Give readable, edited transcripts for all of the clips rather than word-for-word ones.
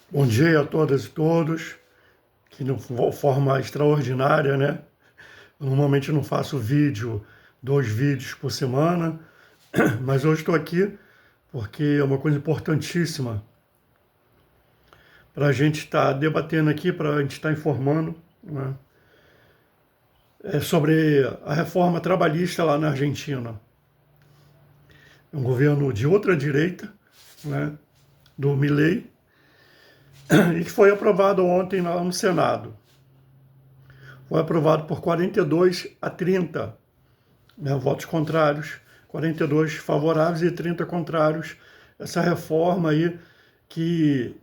Bom dia a todas e todos, que de forma extraordinária, né? Eu normalmente não faço vídeo, 2 vídeos por semana, mas hoje estou aqui porque é uma coisa importantíssima para a gente estar debatendo aqui, para a gente estar informando, né? É sobre a reforma trabalhista lá na Argentina. É um governo de outra direita, né? Do Milei, e que foi aprovado ontem lá no Senado. Foi aprovado por 42 a 30, né, votos contrários, 42 favoráveis e 30 contrários. Essa reforma aí que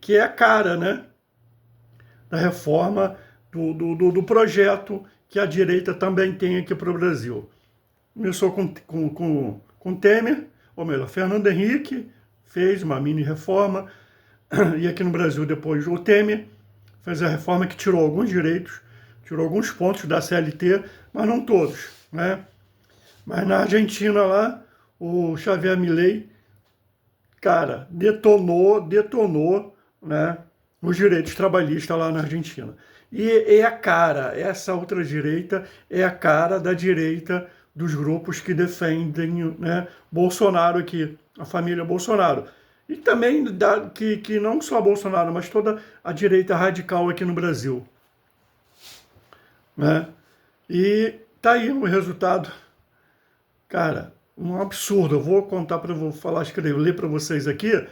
é a cara, né, da reforma do projeto que a direita também tem aqui para o Brasil. Começou com Temer, ou melhor, Fernando Henrique fez uma mini reforma, e aqui no Brasil depois o Temer fez a reforma que tirou alguns direitos, tirou alguns pontos da CLT, mas não todos, né? Mas na Argentina lá, o Javier Milei, cara, detonou, né, os direitos trabalhistas lá na Argentina. E é a cara, essa outra direita é a cara da direita dos grupos que defendem, né, Bolsonaro aqui, a família Bolsonaro. E também que não só Bolsonaro, mas toda a direita radical aqui no Brasil, né? E tá aí o resultado. Cara, um absurdo. Eu vou contar para vou falar, escrever, ler para vocês aqui.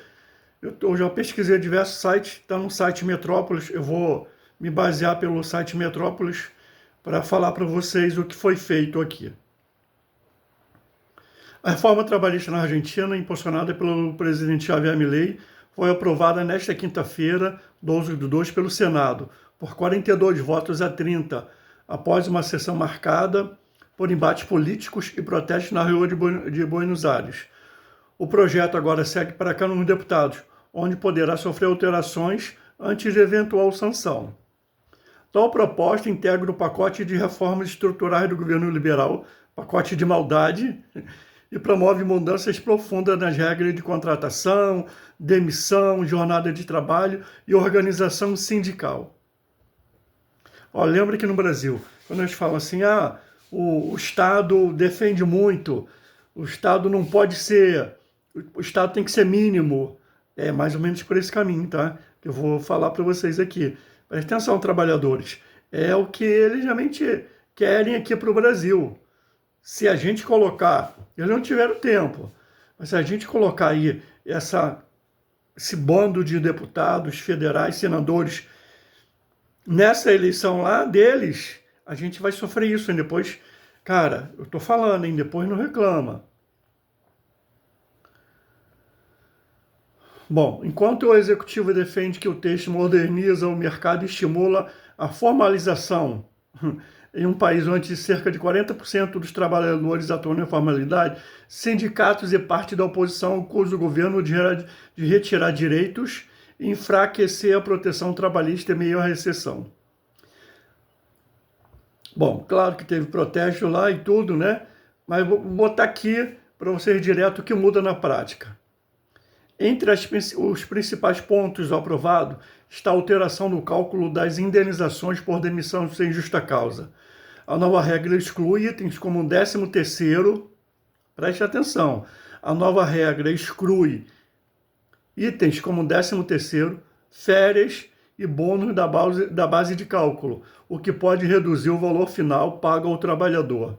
Eu já pesquisei diversos sites, está no site Metrópolis. Eu vou me basear pelo site Metrópolis para falar para vocês o que foi feito aqui. A reforma trabalhista na Argentina, impulsionada pelo presidente Javier Milei, foi aprovada nesta quinta-feira, 12 de 2, pelo Senado, por 42 votos a 30, após uma sessão marcada por embates políticos e protestos na Rua de Buenos Aires. O projeto agora segue para a Câmara dos Deputados, onde poderá sofrer alterações antes de eventual sanção. Tal proposta integra o pacote de reformas estruturais do governo liberal, pacote de maldade, e promove mudanças profundas nas regras de contratação, demissão, jornada de trabalho e organização sindical. Ó, lembra que no Brasil, quando eles falam assim, o Estado defende muito, o Estado não pode ser, o Estado tem que ser mínimo. É mais ou menos por esse caminho, tá? Que eu vou falar para vocês aqui. Presta atenção, trabalhadores. É o que eles realmente querem aqui para o Brasil. Se a gente colocar, eles não tiveram tempo, mas se a gente colocar aí esse bando de deputados federais, senadores, nessa eleição lá deles, a gente vai sofrer isso. E depois, cara, eu tô falando, hein? Depois não reclama. Bom, enquanto o executivo defende que o texto moderniza o mercado e estimula a formalização em um país onde cerca de 40% dos trabalhadores atuam na informalidade, sindicatos e parte da oposição acusam o governo de retirar direitos e enfraquecer a proteção trabalhista em meio à recessão. Bom, claro que teve protesto lá e tudo, né? Mas vou botar aqui para vocês direto o que muda na prática. Entre os principais pontos do aprovado está a alteração no cálculo das indenizações por demissão sem justa causa. A nova regra exclui itens como 13º, preste atenção, a nova regra exclui itens como 13º, férias e bônus da base de cálculo, o que pode reduzir o valor final pago ao trabalhador.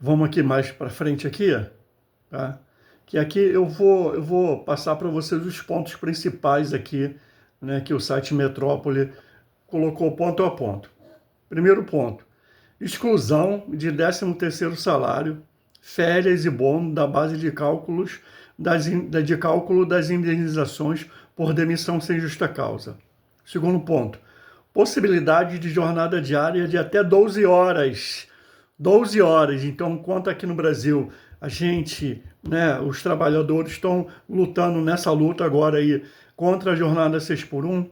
Vamos aqui mais para frente aqui, tá? Que aqui eu vou passar para vocês os pontos principais aqui, né, que o site Metrópole colocou ponto a ponto. Primeiro ponto, exclusão de 13º salário, férias e bônus da base de cálculo das indenizações por demissão sem justa causa. Segundo ponto, possibilidade de jornada diária de até 12 horas. 12 horas. Então, enquanto aqui no Brasil a gente, né, os trabalhadores estão lutando nessa luta agora aí contra a jornada 6x1,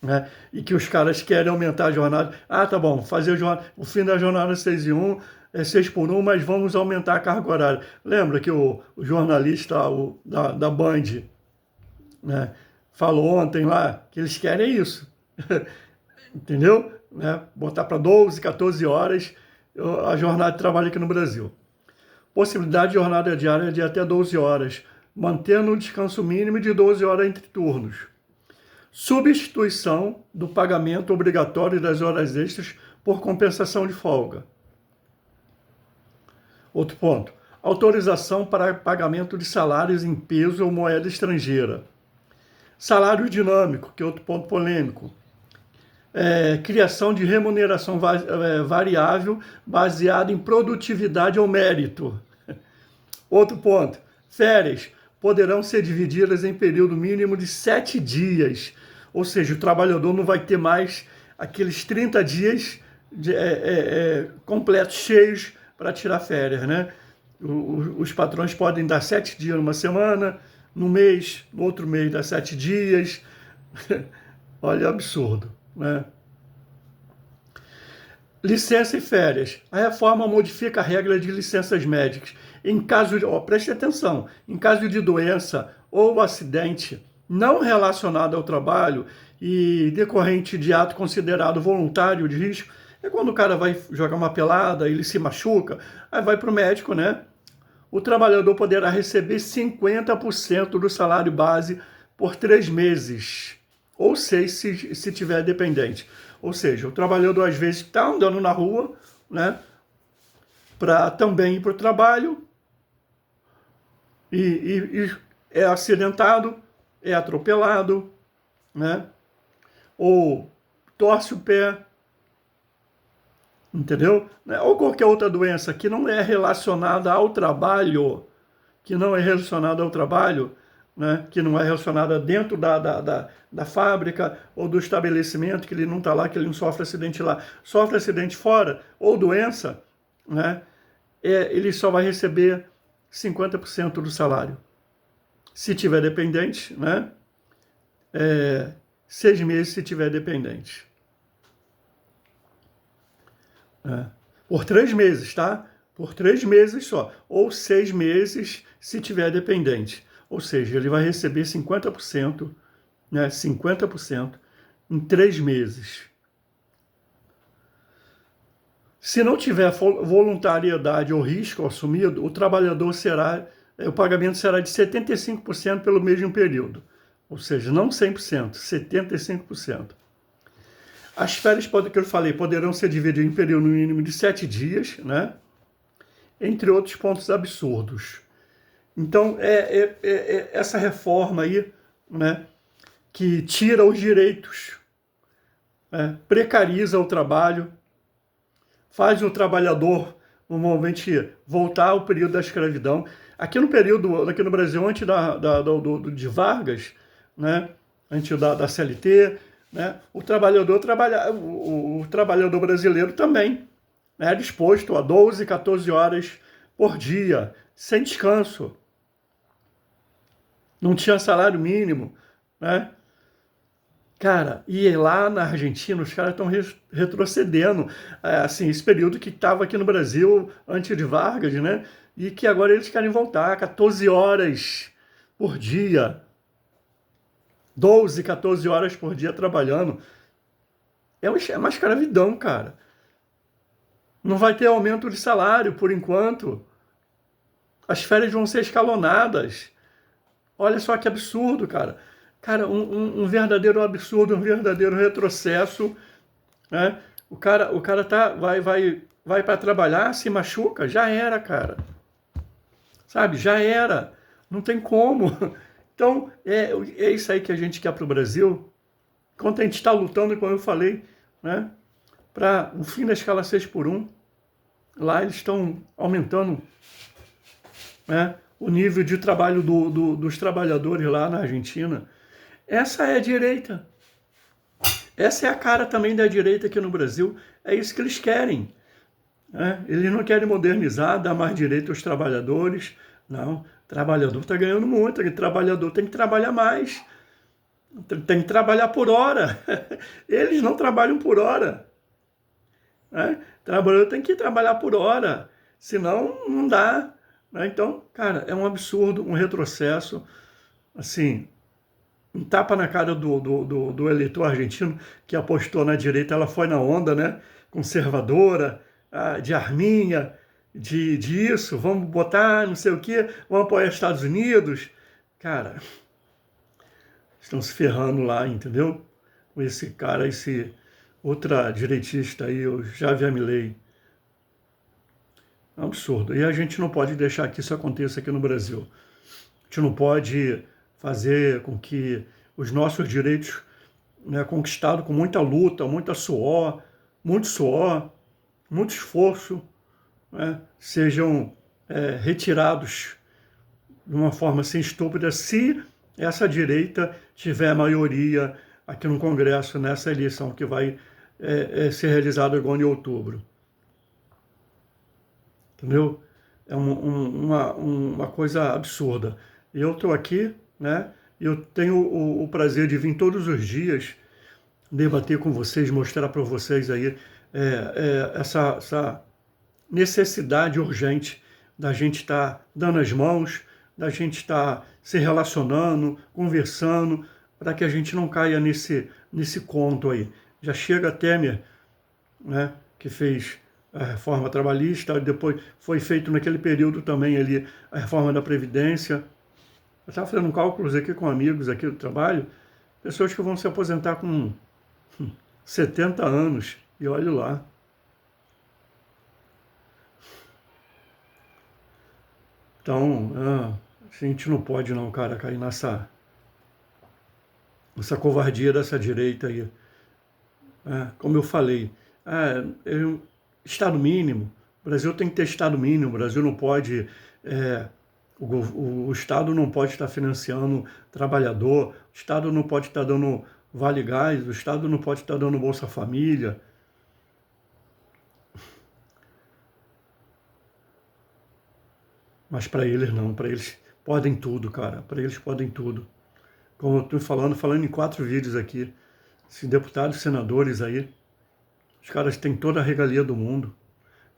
né, e que os caras querem aumentar a jornada. Ah, tá bom, fazer o fim da jornada 6 em 1, é 6 por 1, mas vamos aumentar a carga horária. Lembra que o jornalista da Band, né, falou ontem lá que eles querem isso, entendeu? Né? Botar para 12, 14 horas a jornada de trabalho aqui no Brasil. Possibilidade de jornada diária de até 12 horas, mantendo o descanso mínimo de 12 horas entre turnos. Substituição do pagamento obrigatório das horas extras por compensação de folga. Outro ponto. Autorização para pagamento de salários em peso ou moeda estrangeira. Salário dinâmico, que é outro ponto polêmico. Criação de remuneração variável baseada em produtividade ou mérito. Outro ponto. Férias poderão ser divididas em período mínimo de 7 dias. Ou seja, o trabalhador não vai ter mais aqueles 30 dias completos, cheios, para tirar férias, né? Os patrões podem dar 7 dias numa semana, no mês, no outro mês dá 7 dias. Olha, absurdo, né? Licença e férias. A reforma modifica a regra de licenças médicas. Em caso de, preste atenção, em caso de doença ou acidente não relacionado ao trabalho e decorrente de ato considerado voluntário de risco, é quando o cara vai jogar uma pelada, ele se machuca, aí vai para o médico, né? O trabalhador poderá receber 50% do salário base por 3 meses, ou 6 se tiver dependente. Ou seja, o trabalhador às vezes está andando na rua, né? Para também ir para o trabalho e é acidentado, é atropelado, né? Ou torce o pé, entendeu? Ou qualquer outra doença que não é relacionada ao trabalho, né? Que não é relacionada dentro da fábrica ou do estabelecimento, que ele não está lá, que ele não sofre acidente lá, sofre acidente fora, ou doença, né? Ele só vai receber 50% do salário. Se tiver dependente, né? 6 meses se tiver dependente. Por 3 meses, tá? Por 3 meses só. Ou 6 meses se tiver dependente. Ou seja, ele vai receber 50%, né? 50% em 3 meses. Se não tiver voluntariedade ou risco assumido, o pagamento será de 75% pelo mesmo período. Ou seja, não 100%, 75%. As férias, que eu falei, poderão ser divididas em período mínimo de 7 dias, né? Entre outros pontos absurdos. Então, essa reforma aí, né, que tira os direitos, precariza o trabalho, faz o trabalhador, normalmente, voltar ao período da escravidão. Aqui no Brasil, antes de Vargas, né, antes da CLT, né, o trabalhador brasileiro também era exposto a 12, 14 horas por dia, sem descanso. Não tinha salário mínimo, né? Cara, e lá na Argentina os caras estão retrocedendo, assim, esse período que estava aqui no Brasil antes de Vargas, né? E que agora eles querem voltar, 14 horas por dia, 12, 14 horas por dia trabalhando. É uma escravidão, cara. Não vai ter aumento de salário por enquanto. As férias vão ser escalonadas. Olha só que absurdo, cara. Cara, um verdadeiro absurdo, um verdadeiro retrocesso, né? O cara vai para trabalhar, se machuca, já era, cara. Sabe, já era. Não tem como. Então, é isso aí que a gente quer para o Brasil. Enquanto a gente está lutando, como eu falei, né, para o fim da escala 6x1, lá eles estão aumentando, né, o nível de trabalho dos trabalhadores lá na Argentina. Essa é a direita. Essa é a cara também da direita aqui no Brasil. É isso que eles querem. Né? Eles não querem modernizar, dar mais direito aos trabalhadores. Não, o trabalhador está ganhando muito, o trabalhador tem que trabalhar mais. Tem que trabalhar por hora. Eles não trabalham por hora. né? Trabalhador tem que trabalhar por hora, senão não dá, né? Então, cara, é um absurdo, um retrocesso, assim, um tapa na cara do eleitor argentino que apostou na direita, ela foi na onda, né? Conservadora, de arminha, disso, vamos botar não sei o quê, vamos apoiar os Estados Unidos. Cara, estão se ferrando lá, entendeu? Com esse cara, esse ultradireitista aí, o Javier Milei. É um absurdo. E a gente não pode deixar que isso aconteça aqui no Brasil. A gente não pode fazer com que os nossos direitos, né, conquistados com muita luta, suor, muito esforço, né, sejam retirados de uma forma assim estúpida, se essa direita tiver maioria aqui no Congresso nessa eleição que vai ser realizada agora em outubro. Entendeu? É uma coisa absurda. Eu estou aqui, né? Eu tenho o prazer de vir todos os dias debater com vocês, mostrar para vocês aí essa necessidade urgente da gente estar dando as mãos, da gente estar se relacionando, conversando, para que a gente não caia nesse conto aí. Já chega Temer, né, que fez a reforma trabalhista, depois foi feito naquele período também ali a reforma da Previdência. Eu estava fazendo cálculos aqui com amigos aqui do trabalho, pessoas que vão se aposentar com 70 anos, e olha lá. Então, a gente não pode não, cara, cair nessa covardia dessa direita aí. Como eu falei, Estado mínimo, o Brasil tem que ter Estado mínimo, o Brasil não pode, o Estado não pode estar financiando trabalhador, o Estado não pode estar dando Vale Gás, o Estado não pode estar dando Bolsa Família. Mas para eles não, para eles podem tudo, cara, para eles podem tudo. Como eu estou falando em 4 vídeos aqui, esses deputados, senadores aí, os caras têm toda a regalia do mundo,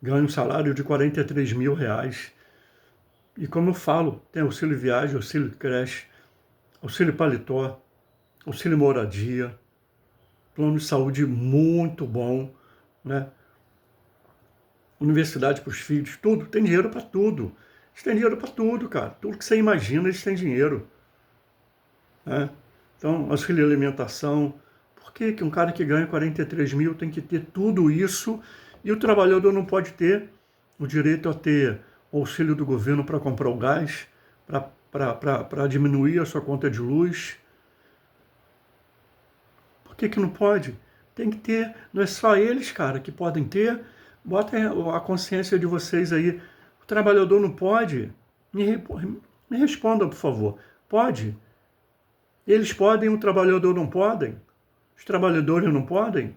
ganham um salário de 43 mil reais. E como eu falo, tem auxílio viagem, auxílio creche, auxílio paletó, auxílio moradia, plano de saúde muito bom, né? Universidade para os filhos, tudo, tem dinheiro para tudo. Eles têm dinheiro para tudo, cara. Tudo que você imagina, eles têm dinheiro. Né? Então, auxílio alimentação. Por que um cara que ganha 43 mil tem que ter tudo isso e o trabalhador não pode ter o direito a ter o auxílio do governo para comprar o gás, para diminuir a sua conta de luz? Por que não pode? Tem que ter. Não é só eles, cara, que podem ter. Botem a consciência de vocês aí. O trabalhador não pode? Me respondam, por favor. Pode? Eles podem, o trabalhador não podem? Os trabalhadores não podem?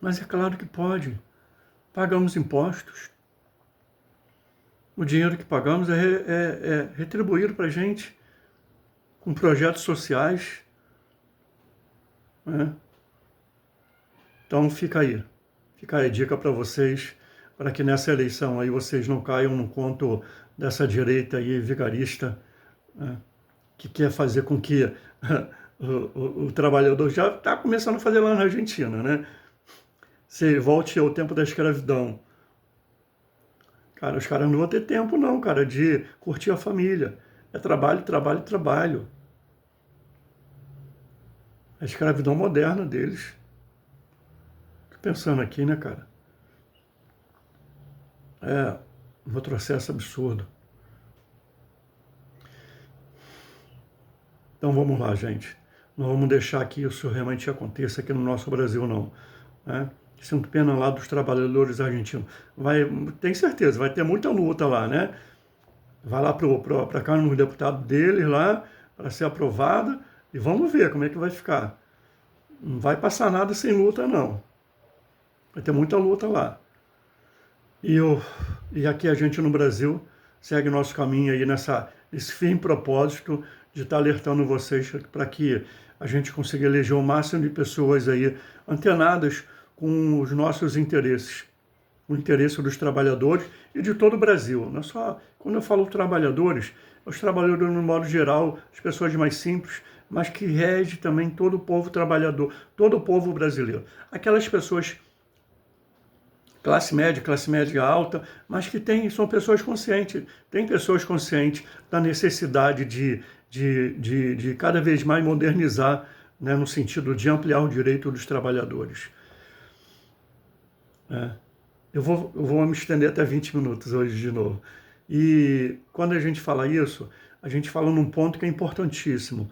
Mas é claro que pode. Pagamos impostos. O dinheiro que pagamos é retribuído para a gente com projetos sociais. Né? Então fica aí a dica para vocês, para que nessa eleição aí vocês não caiam no conto dessa direita aí vigarista, né, que quer fazer com que o trabalhador já está começando a fazer lá na Argentina, né? Se volte ao tempo da escravidão. Cara, os caras não vão ter tempo não, cara, de curtir a família. É trabalho, trabalho, trabalho. A escravidão moderna deles. Fico pensando aqui, né, cara? É um retrocesso absurdo. Então vamos lá, gente. Não vamos deixar que isso realmente aconteça aqui no nosso Brasil, não. Né? Sinto pena lá dos trabalhadores argentinos. Tem certeza, vai ter muita luta lá, né? Vai lá para a Câmara dos Deputados deles lá, para ser aprovada, e vamos ver como é que vai ficar. Não vai passar nada sem luta, não. Vai ter muita luta lá. E aqui a gente no Brasil segue nosso caminho aí nesse firme propósito de estar alertando vocês para que a gente consiga eleger o máximo de pessoas aí antenadas com os nossos interesses, o interesse dos trabalhadores e de todo o Brasil. Não é só, quando eu falo trabalhadores, os trabalhadores no modo geral, as pessoas mais simples, mas que rege também todo o povo trabalhador, todo o povo brasileiro. Aquelas pessoas classe média alta, mas que são pessoas conscientes, tem pessoas conscientes da necessidade de cada vez mais modernizar, né, no sentido de ampliar o direito dos trabalhadores. Eu vou me estender até 20 minutos hoje de novo. E quando a gente fala isso, a gente fala num ponto que é importantíssimo.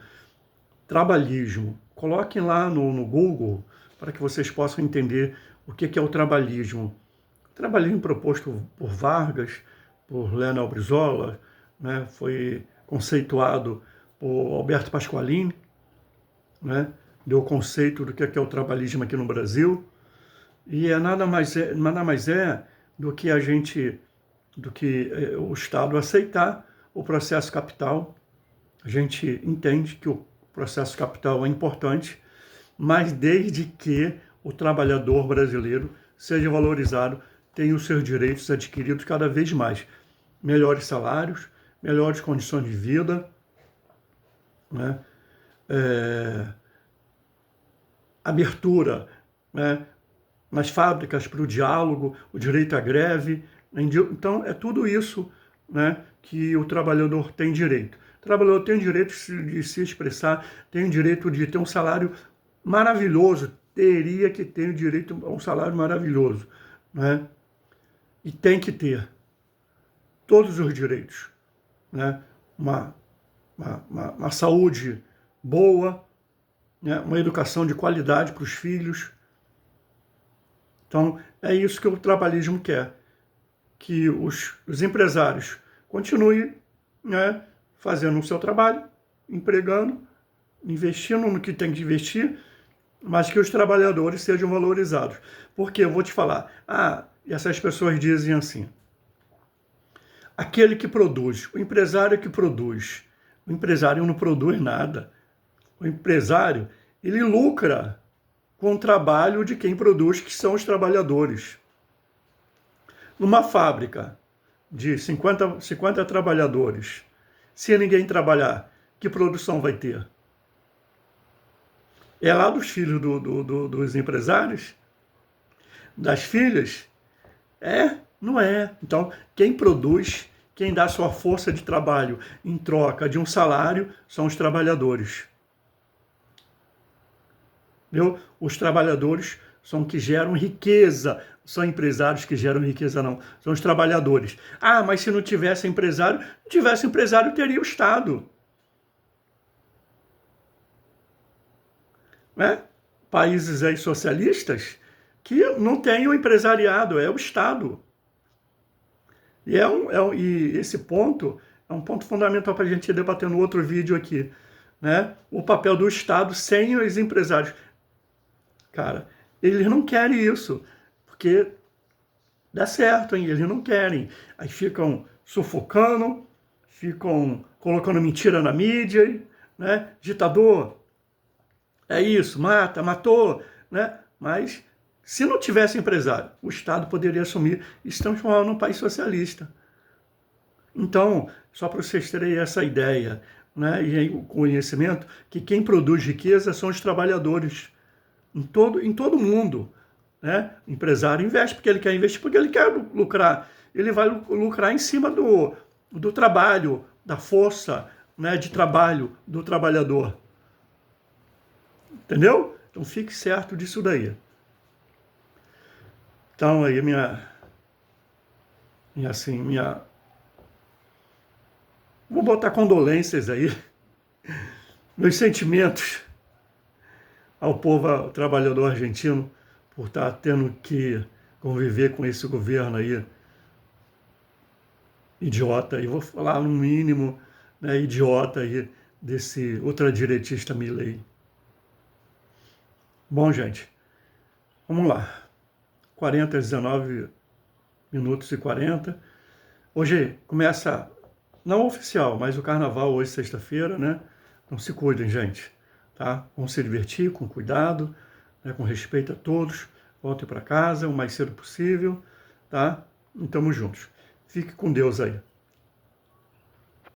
Trabalhismo. Coloquem lá no Google para que vocês possam entender o que é o trabalhismo. O trabalhismo proposto por Vargas, por Leonel Brizola, né, foi conceituado por Alberto Pasqualini, né, deu o conceito do que é o trabalhismo aqui no Brasil. E nada mais é do que o Estado aceitar o processo capital. A gente entende que o processo capital é importante, mas desde que o trabalhador brasileiro seja valorizado, tenha os seus direitos adquiridos cada vez mais. Melhores salários, melhores condições de vida, né? Abertura, né, nas fábricas para o diálogo, o direito à greve. Então, é tudo isso, né, que o trabalhador tem direito. O trabalhador tem o direito de se expressar, tem o direito de ter um salário maravilhoso, teria que ter o direito a um salário maravilhoso, né? E tem que ter todos os direitos, né? Uma saúde boa, né? Uma educação de qualidade para os filhos. Então, é isso que o trabalhismo quer, que os empresários continuem, né, fazendo o seu trabalho, empregando, investindo no que tem que investir, mas que os trabalhadores sejam valorizados. Porque eu vou te falar, e essas pessoas dizem assim, aquele que produz, o empresário que produz, o empresário não produz nada. O empresário, ele lucra com o trabalho de quem produz, que são os trabalhadores. Numa fábrica de 50 trabalhadores, se ninguém trabalhar, que produção vai ter? É lá dos filhos dos empresários? Das filhas? Não é. Então, quem produz, quem dá sua força de trabalho em troca de um salário, são os trabalhadores. Os trabalhadores são que geram riqueza, são empresários que geram riqueza, não, são os trabalhadores. Mas se não tivesse empresário, teria o Estado. Né? Países aí socialistas que não têm o empresariado, é o Estado. E esse ponto é um ponto fundamental para a gente debater no outro vídeo aqui, né? O papel do Estado sem os empresários. Cara, eles não querem isso, porque dá certo, hein? Eles não querem. Aí ficam sufocando, ficam colocando mentira na mídia, né? Ditador, é isso, matou, né? Mas se não tivesse empresário, o Estado poderia assumir e se transformar num país socialista. Então, só para vocês terem essa ideia, né? E o conhecimento, que quem produz riqueza são os trabalhadores. Em todo mundo, né? O empresário investe porque ele quer investir, porque ele quer lucrar. Ele vai lucrar em cima do trabalho, da força, né, de trabalho do trabalhador. Entendeu? Então fique certo disso daí. Então aí vou botar condolências aí, meus sentimentos ao povo, ao trabalhador argentino, por estar tendo que conviver com esse governo aí, idiota, e vou falar no mínimo, né, idiota aí, desse ultradiretista Milei. Bom, gente, vamos lá. 19 minutos e 40. Hoje começa, não oficial, mas o carnaval hoje, sexta-feira, né? Então se cuidem, gente. Tá? Vamos se divertir com cuidado, né, com respeito a todos, Volte para casa o mais cedo possível, tá? E estamos juntos. Fique com Deus aí.